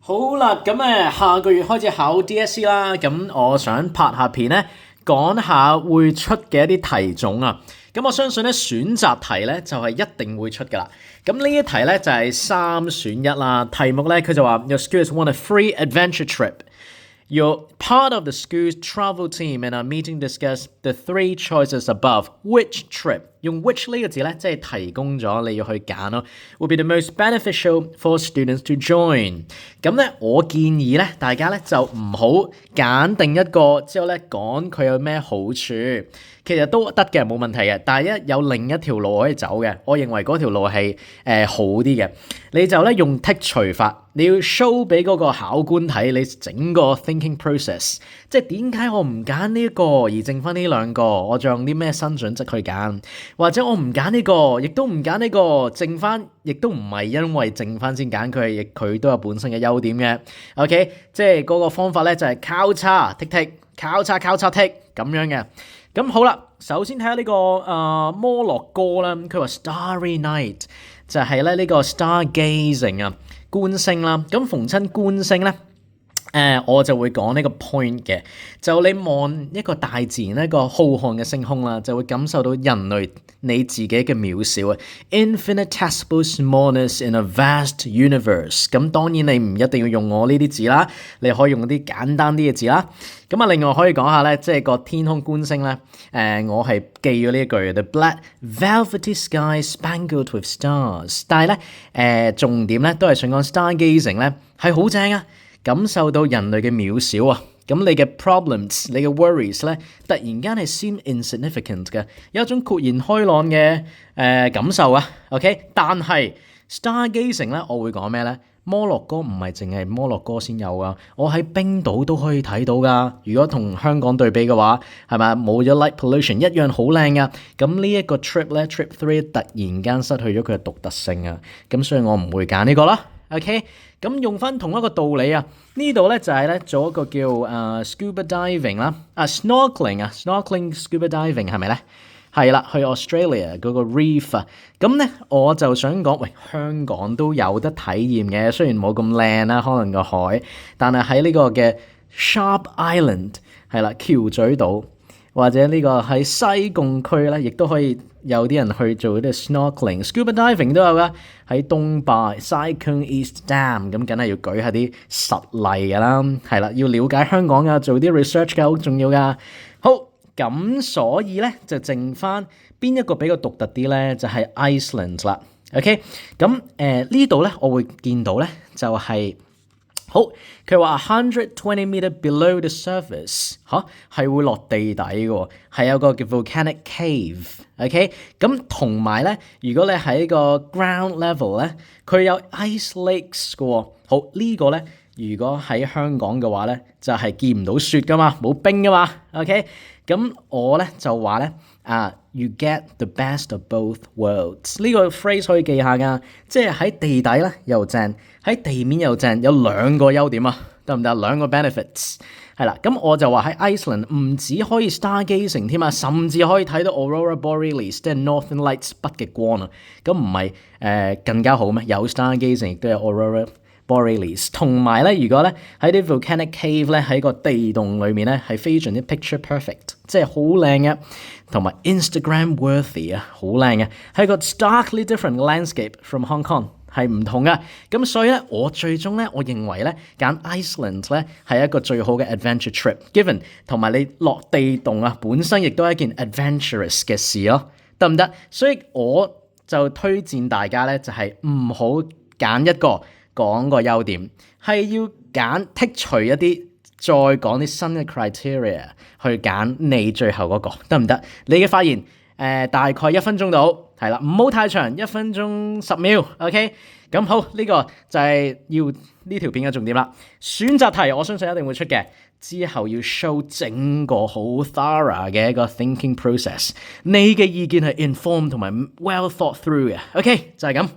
好啦，咁下個月開始考 DSE 啦，咁我想拍下片咧，講下會出嘅一啲題種啊。咁我相信咧選擇題咧就係一定會出噶啦。咁呢一題咧就係三選一啦。題目咧佢就話 Your school has won a free adventure trip. You're part of the school's travel team and are meeting to discuss the three choices above. Which trip? 用 which 呢個字咧，即係提供咗你要去揀咯。Will be the most beneficial for students to join. 咁咧，我建議咧，大家咧就唔好揀定一個之後咧講佢有咩好處，其實都得嘅，冇問題嘅。但係有另一條路可以走嘅，我認為嗰條路係好啲嘅。你就咧用剔除法，你要 show 俾嗰個考官睇你整個 thinking process， 即係點解我唔揀呢一個而剩翻呢兩個，我仲用啲咩新準則去揀？或者我唔揀呢個，亦都唔揀呢個，剩翻亦都唔係因為剩翻先揀佢，亦佢都有本身嘅優點嘅。OK， 即係嗰個方法咧就係交叉剔剔，交叉剔咁樣嘅。咁好啦，首先睇下呢個摩洛哥啦，佢話 Starry Night 就係咧呢個 stargazing 啊，觀星啦。咁逢親觀星咧。我就會講呢個 point 嘅，就你望一個大自然一個浩瀚嘅星空啦，就會感受到人類你自己嘅渺小啊 ，infinitesimal smallness in a vast universe。咁當然你唔一定要用我呢啲字啦，你可以用啲簡單啲嘅字啦。咁啊，另外可以講下咧，即係個天空觀星咧，我係記咗呢一句 The black velvety sky spangled with stars。但係咧，重點咧都係想講 stargazing 咧係好正啊！感受到人類嘅渺小啊，咁你嘅 problems、你嘅 worries 咧，突然間係 seem insignificant 嘅，有一種豁然開朗嘅感受啊。OK， 但係 stargazing 咧，我會講咩咧？摩洛哥唔係淨係摩洛哥先有啊，我喺冰島都可以睇到噶。如果同香港對比嘅話，係咪冇咗 light pollution 一樣好靚噶？咁呢一個 trip 咧 ，trip 3突然間失去咗佢嘅獨特性啊，咁所以我唔會揀呢個啦。OK， 咁用翻同一個道理啊，呢度咧就係咧做一個叫scuba diving 啦，snorkeling scuba diving 係咪咧？係啦，去 Australia 嗰個 reef 啊，咁咧我就想講，喂，香港都有得體驗嘅，雖然冇咁靚啦，可能個海，但係喺呢個嘅 Sharp Island 係啦，橋咀島或者呢個喺西貢區咧，亦都可以有啲人去做啲 snorkeling、scuba diving 都有噶。喺東壩 Cyclone East Dam 咁，梗係要舉下啲實例噶啦，係啦，要了解香港噶，做啲 research 噶，好重要噶。好，咁所以咧就剩翻邊一個比較獨特啲咧，就係 Iceland 啦。OK， 咁呢度咧我會見到咧就係。好，佢話120 meter below the surface， 係會落地底嘅，係有個叫 volcanic cave，OK， 咁同埋咧，如果你喺個 ground level 咧，佢有 ice lakes 嘅。好，呢個咧，如果喺香港嘅話咧，就係見唔到雪噶嘛，冇冰噶嘛 ，OK， 咁我咧就話咧You get the best of both worlds 呢個 phrase 可以記下噶，即係喺地底咧又正，喺地面又正，有兩個優點啊，得唔得？兩個 benefits 係啦，咁我就話喺 Iceland 唔止可以 stargazing 添啊，甚至可以睇到 Aurora Borealis 即係 Northern Lights 北極光啊，咁唔係更加好咩？有 stargazing 亦都有 Aurora Borealis， 同埋咧，如果咧喺啲 volcanic cave 咧喺個地洞裏面咧係非常之 picture perfect， 即係好靚嘅，同埋 Instagram worthy 啊，好靚嘅，係個 starkly different landscape from Hong Kong 係唔同嘅。咁所以咧，我最終咧，我認為咧揀 Iceland 咧係一個最好嘅 adventure trip，given 同埋你落地洞啊，本身亦都係一件 adventurous 嘅事咯，得唔得？所以我就推薦大家咧就係唔好揀一個。講個優點係要揀剔除一啲，再講啲新嘅 criteria 去揀你最後嗰個，得唔得？你嘅發言大概1分鐘到，係啦，唔好太長，1分鐘10秒 ，OK？ 咁好，呢個就係要呢條片嘅重點啦。選擇題我相信一定會出嘅，之後要 show 整個好 thorough 嘅一個 thinking process， 你嘅意見係 informed 同埋 well thought through 嘅，OK？ 就係咁。